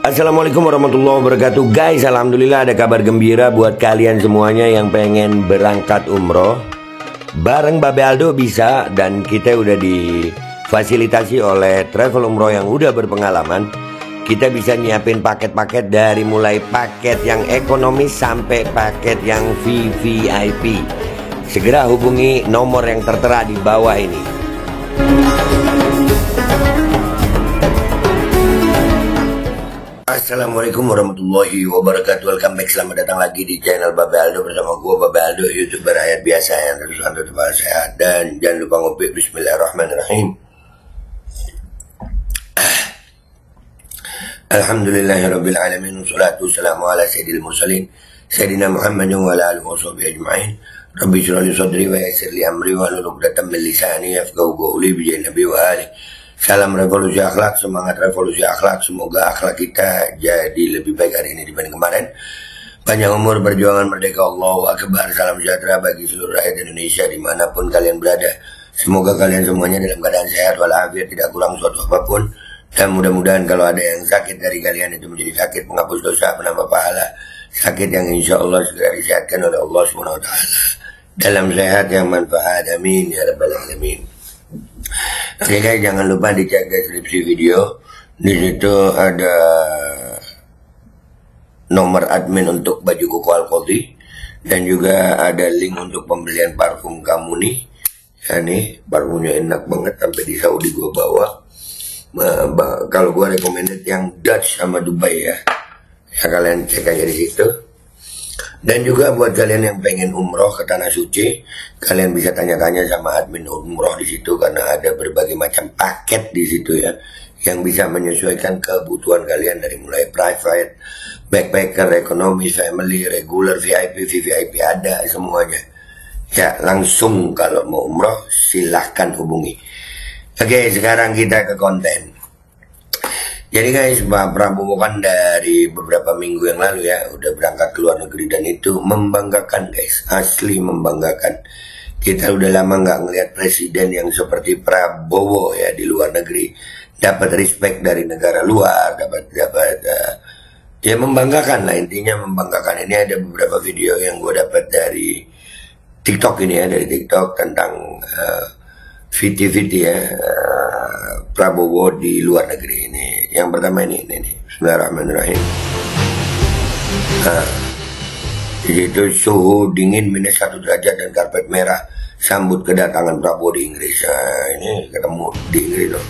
Assalamualaikum warahmatullahi wabarakatuh. Guys, alhamdulillah ada kabar gembira buat kalian semuanya yang pengen berangkat umroh. Bareng Babe Aldo bisa, dan kita udah difasilitasi oleh travel umroh yang udah berpengalaman. Kita bisa nyiapin paket-paket dari mulai paket yang ekonomis sampai paket yang VVIP. Segera hubungi nomor yang tertera di bawah ini. Assalamualaikum warahmatullahi wabarakatuh. Welcome back, selamat datang lagi di channel Babe Aldo bersama gue Babe Aldo, YouTuber rakyat biasa yang terus untuk tetap sehat. Dan jangan lupa ngopi. Bismillahirrahmanirrahim. Alhamdulillahirabbil alamin, wassalatu wassalamu ala sayyidil mursalin sayyidina Muhammadin wa ala alihi washabihi ajma'in. Rabbi shrah li sadri wa yassir li amri wa hlul 'uqdatam min lisani yafqahu qawli bi nabi wa ali. Salam revolusi akhlak, semangat revolusi akhlak. Semoga akhlak kita jadi lebih baik hari ini dibanding kemarin. Panjang umur, perjuangan merdeka, Allahu Akbar. Salam sejahtera bagi seluruh rakyat Indonesia dimanapun kalian berada. Semoga kalian semuanya dalam keadaan sehat walafiat, tidak kurang suatu apapun. Dan mudah-mudahan kalau ada yang sakit dari kalian itu menjadi sakit penghapus dosa, penambah pahala. Sakit yang insya Allah segera disehatkan oleh Allah SWT. Dalam sehat yang manfaat, amin ya rabbal alamin. Oke guys, jangan lupa dicek deskripsi video. Di situ ada nomor admin untuk baju kuku Al-Qadhi, dan juga ada link untuk pembelian parfum kamu nih. Ya nih, parfumnya enak banget, sampai di Saudi gua bawa. Kalau gua recommended yang Dutch sama Dubai ya. Ya kalian cek aja di situ. Dan juga buat kalian yang pengen umroh ke Tanah Suci, kalian bisa tanya-tanya sama admin umroh di situ, karena ada berbagai macam paket di situ ya, yang bisa menyesuaikan kebutuhan kalian dari mulai private, backpacker, ekonomi, family, regular, VIP, VVIP, ada semuanya. Ya langsung kalau mau umroh silahkan hubungi. Oke, sekarang kita ke konten. Jadi guys, Pak Prabowo kan dari beberapa minggu yang lalu ya udah berangkat ke luar negeri, dan itu membanggakan guys, asli membanggakan. Kita udah lama nggak ngelihat presiden yang seperti Prabowo ya di luar negeri, dapat respect dari negara luar, dapat ya membanggakan lah, intinya membanggakan. Ini ada beberapa video yang gue dapat dari TikTok ini ya, dari TikTok tentang viti-viti ya Prabowo di luar negeri ini. Yang pertama ini Bismillahirrahmanirrahim. Di situ suhu dingin -1 derajat dan karpet merah sambut kedatangan Prabowo di Inggris. Ini ketemu di Inggris loh.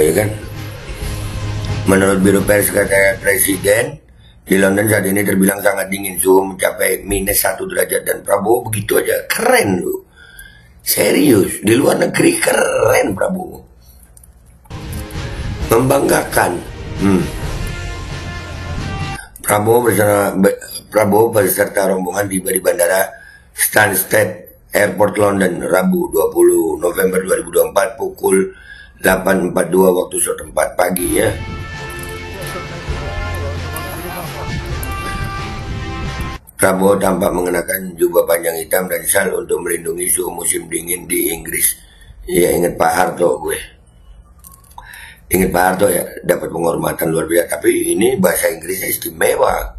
Ya kan. Menurut Biro Pers kata Presiden, di London saat ini terbilang sangat dingin, suhu mencapai -1 derajat, dan Prabowo begitu aja. Keren loh. Serius, di luar negeri keren Prabowo. Membanggakan. Prabowo beserta rombongan tiba di Bandara Stansted Airport London Rabu 20 November 2024 pukul 8.42 waktu setempat pagi ya. Prabowo tampak mengenakan jubah panjang hitam dan syal untuk melindungi suhu musim dingin di Inggris. Ya ingat Pak Harto gue. Ingat Pak Harto ya, dapat penghormatan luar biasa. Tapi ini bahasa Inggrisnya istimewa.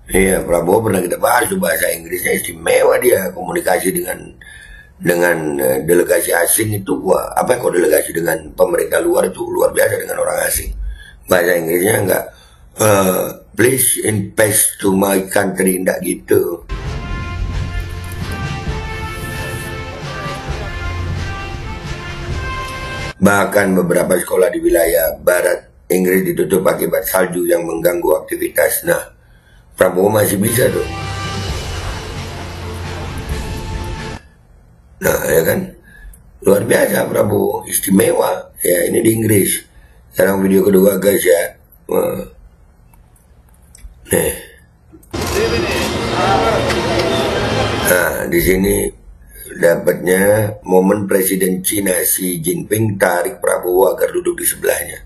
Iya, Prabowo pernah kita bahas tuh, bahasa Inggrisnya istimewa dia, komunikasi dengan delegasi asing itu apa kok delegasi dengan pemerintah luar itu luar biasa dengan orang asing. Bahasa Inggrisnya enggak please invest to my country, enggak gitu. Bahkan beberapa sekolah di wilayah barat Inggris ditutup akibat salju yang mengganggu aktivitas. Nah, Prabowo masih bisa tuh. Nah, ya kan, luar biasa Prabowo, istimewa. Ya, ini di Inggris. Sekarang video kedua guys ya. Nah, di sini dapatnya momen Presiden Cina Xi Jinping tarik Prabowo agar duduk di sebelahnya.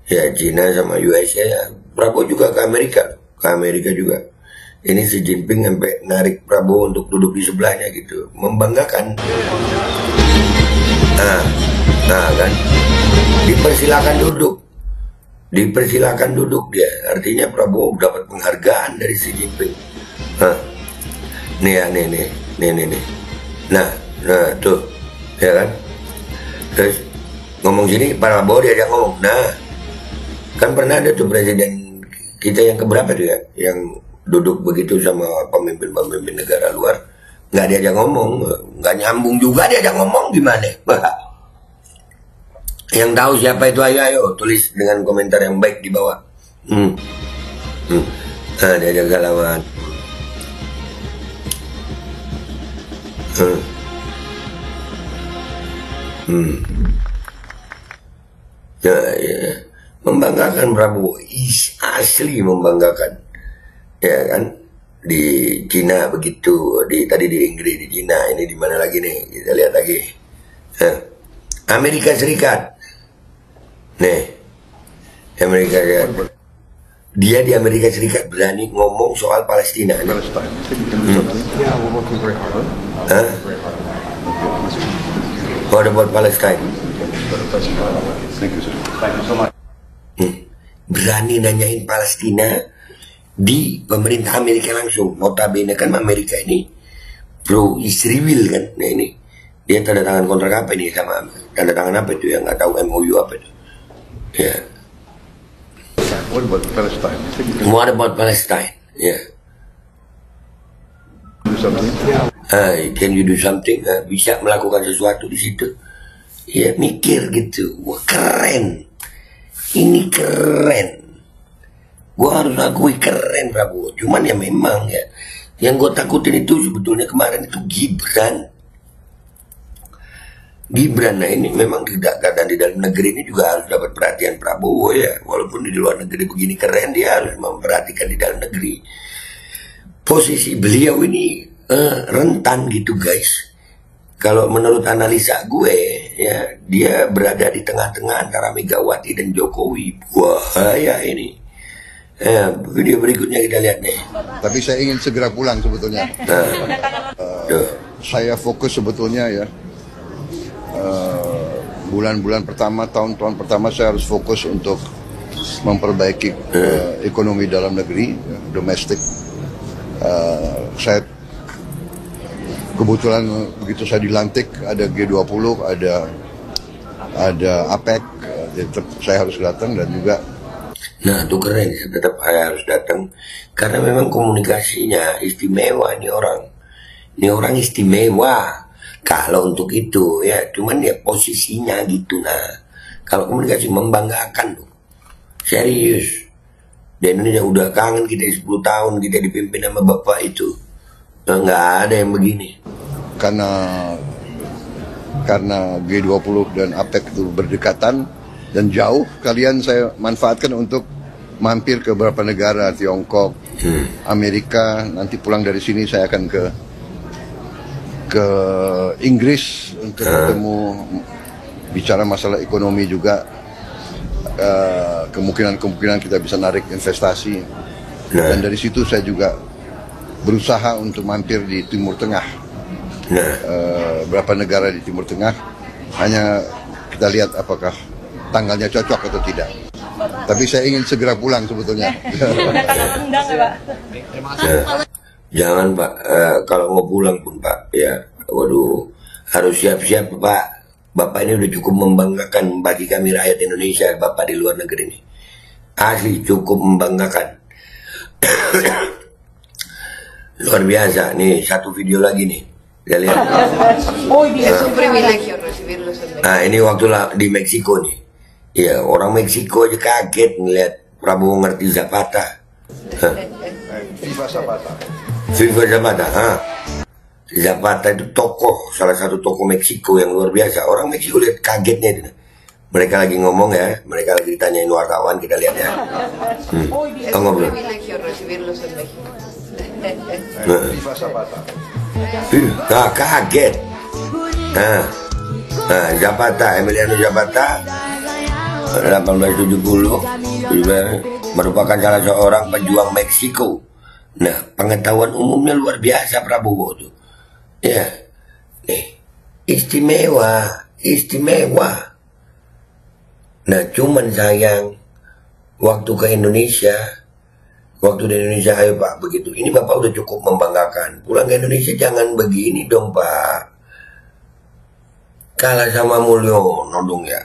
Ya, Cina sama USA ya. Prabowo juga ke Amerika juga. Ini Xi Jinping sampai narik Prabowo untuk duduk di sebelahnya gitu, membanggakan. Nah kan, dipersilakan duduk. Dipersilakan duduk dia. Artinya Prabowo dapat penghargaan dari Xi Jinping. Hah. Nih ya, nih. Nah, tuh, ya kan. Terus ngomong sini, Prabowo diajak ngomong. Nah, kan pernah ada tuh presiden kita yang keberapa tuh ya, yang duduk begitu sama pemimpin-pemimpin negara luar, nggak diajak ngomong, nggak nyambung juga diajak ngomong gimana? Yang tahu siapa itu ayo tulis dengan komentar yang baik di bawah. Diajak galawan. Ya, membanggakan Prabowo, asli membanggakan, ya kan? Di Cina begitu, tadi di Inggris, di Cina, ini di mana lagi nih? Kita lihat lagi. Amerika Serikat, nih, Amerika Serikat. Dia di Amerika Serikat berani ngomong soal Palestina. What about Palestine? Berani nanyain Palestina di pemerintah Amerika langsung. Notabene kan Amerika ini pro Israel kan. Nah ini dia tanda tangan kontrak apa ini sama tanda tangan apa itu yang nggak tahu MOU apa itu. Ya. What about Palestine? What about Palestine? Ya. Can you do something? Bisa melakukan sesuatu di situ? Ya mikir gitu. Wah keren. Ini keren. Gua harus akui keren Prabowo. Cuman ya memang ya, yang gue takutin itu sebetulnya kemarin itu Gibran. Nah ini memang tidak, dan di dalam negeri ini juga harus dapat perhatian Prabowo ya. Walaupun di luar negeri begini keren, dia harus memperhatikan di dalam negeri. Posisi beliau ini rentan gitu guys. Kalau menurut analisa gue ya, dia berada di tengah-tengah antara Megawati dan Jokowi. Bahaya ini. Video berikutnya kita lihat nih. Tapi saya ingin segera pulang sebetulnya. Saya fokus sebetulnya ya. Bulan-bulan pertama, tahun-tahun pertama saya harus fokus untuk memperbaiki ekonomi dalam negeri, domestik. Saya kebetulan begitu saya dilantik ada G20, ada APEC, tetap saya harus datang dan juga. Nah itu keren, tetap saya harus datang karena memang komunikasinya istimewa ini orang. Ini orang istimewa kalau untuk itu ya, cuman ya posisinya gitu. Nah kalau komunikasi membanggakan tuh, serius. Di Indonesia udah kangen kita 10 tahun kita dipimpin sama bapak itu. Nah, nggak ada yang begini. Karena G20 dan APEC itu berdekatan dan jauh, kalian saya manfaatkan untuk mampir ke beberapa negara, Tiongkok, Amerika. Nanti pulang dari sini saya akan ke Inggris untuk ketemu, bicara masalah ekonomi juga. Kemungkinan kita bisa narik investasi. Dan dari situ saya juga berusaha untuk mampir di Timur Tengah. Berapa negara di Timur Tengah, hanya kita lihat apakah tanggalnya cocok atau tidak. Tapi saya ingin segera pulang sebetulnya. Jangan Pak, kalau mau pulang pun Pak ya, waduh harus siap-siap Pak. Bapak ini udah cukup membanggakan bagi kami rakyat Indonesia, Bapak di luar negeri ini. Asli cukup membanggakan. Luar biasa. Nih satu video lagi nih. Kita lihat. Nah ini waktu di Meksiko nih. Ya orang Meksiko aja kaget ngeliat Prabowo ngerti Zapata. Viva Zapata. Viva Zapata. Zapata itu tokoh, salah satu tokoh Meksiko yang luar biasa. Orang Meksiko lihat kagetnya itu. Mereka lagi ngomong ya, mereka lagi ditanyain wartawan, kita lihat ya. Ngobrol. Kaget. Zapata, Emiliano Zapata 1870 merupakan salah seorang pejuang Meksiko. Nah, pengetahuan umumnya luar biasa Prabowo tuh. Ya, nih istimewa. Nah cuman sayang, waktu ke Indonesia, waktu di Indonesia, ayo Pak, begitu. Ini Bapak udah cukup membanggakan. Pulang ke Indonesia jangan begini dong Pak. Kalah sama Mulyono dong ya.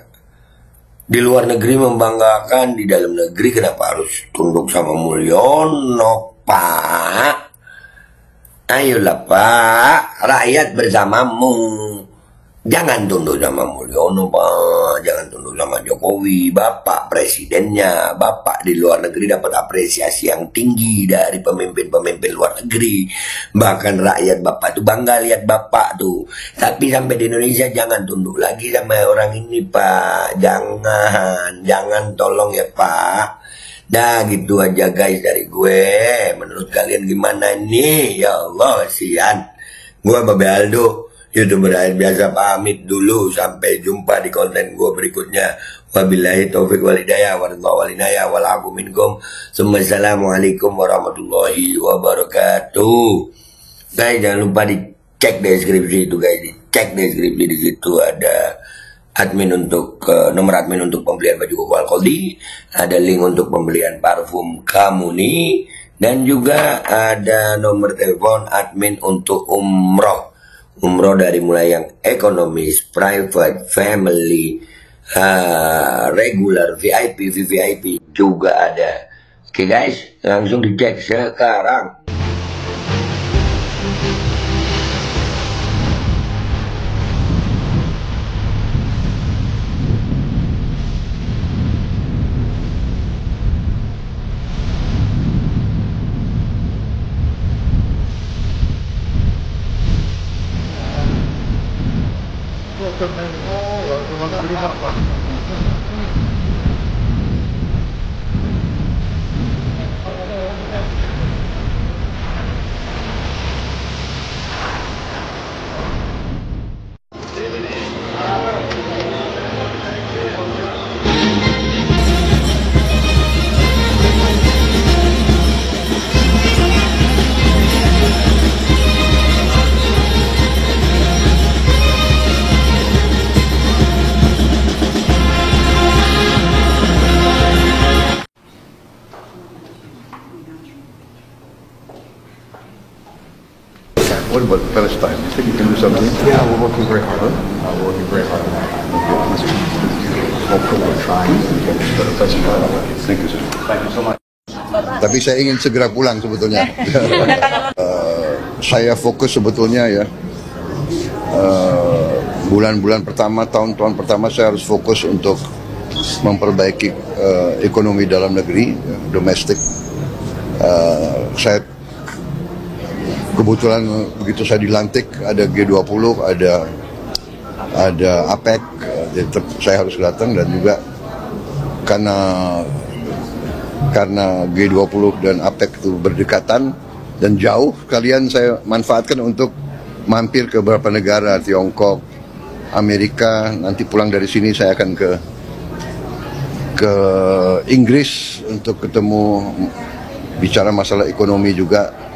Di luar negeri membanggakan, di dalam negeri kenapa harus tunduk sama Mulyono Pak? Ayolah Pak, rakyat bersamamu. Jangan tunduk sama Mulyono Pak, jangan tunduk sama Jokowi. Bapak presidennya, Bapak di luar negeri dapat apresiasi yang tinggi dari pemimpin-pemimpin luar negeri. Bahkan rakyat Bapak tuh bangga lihat Bapak tuh. Tapi sampai di Indonesia jangan tunduk lagi sama orang ini Pak. Jangan tolong ya Pak. Nah gitu aja guys dari gue. Menurut kalian gimana nih? Ya Allah kasihan. Gue Babe Aldo, YouTuber rakyat biasa, pamit dulu. Sampai jumpa di konten gue berikutnya. Wabillahi taufiq walhidayah, warahmatullahi wabarakatuh minkum. Assalamualaikum warahmatullahi wabarakatuh. Guys jangan lupa dicek deskripsi itu guys, dicek deskripsi. Di situ ada admin untuk nomor admin untuk pembelian baju koko Alkoldi, ada link untuk pembelian parfum Kamuni, dan juga ada nomor telepon admin untuk umroh dari mulai yang ekonomis, private, family, regular, VIP, VVIP juga ada. Oke guys, langsung dicek sekarang. What about Palestine? You think you can do something? Yeah, we're working very hard. We're working very hard on that. Hopefully we're trying to get a better place to go. Thank you, sir. Thank you so much. Tapi saya ingin segera pulang sebetulnya. Saya fokus sebetulnya ya. Bulan-bulan pertama, tahun-tahun pertama saya harus fokus untuk memperbaiki ekonomi dalam negeri, domestik. Saya kebetulan begitu saya dilantik ada G20, ada APEC, jadi saya harus datang. Dan juga karena G20 dan APEC itu berdekatan dan jauh, kalian saya manfaatkan untuk mampir ke beberapa negara, Tiongkok, Amerika. Nanti pulang dari sini saya akan ke Inggris untuk ketemu, bicara masalah ekonomi juga.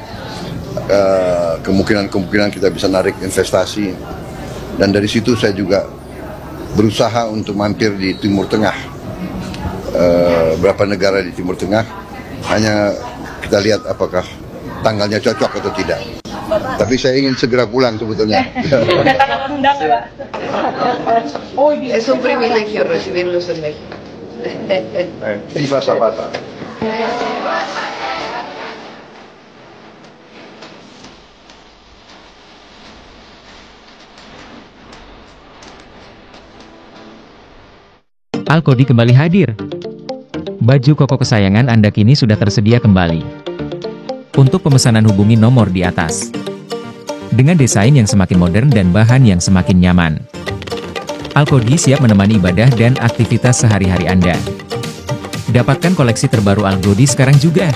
Kemungkinan kita bisa narik investasi, dan dari situ saya juga berusaha untuk mampir di Timur Tengah, berapa negara di Timur Tengah. Hanya kita lihat apakah tanggalnya cocok atau tidak. Tapi saya ingin segera pulang sebetulnya. Es un privilegio recibirlos en México. Viva Zapata. Alkoldi kembali hadir. Baju koko kesayangan Anda kini sudah tersedia kembali. Untuk pemesanan hubungi nomor di atas. Dengan desain yang semakin modern dan bahan yang semakin nyaman, Alkoldi siap menemani ibadah dan aktivitas sehari-hari Anda. Dapatkan koleksi terbaru Alkoldi sekarang juga.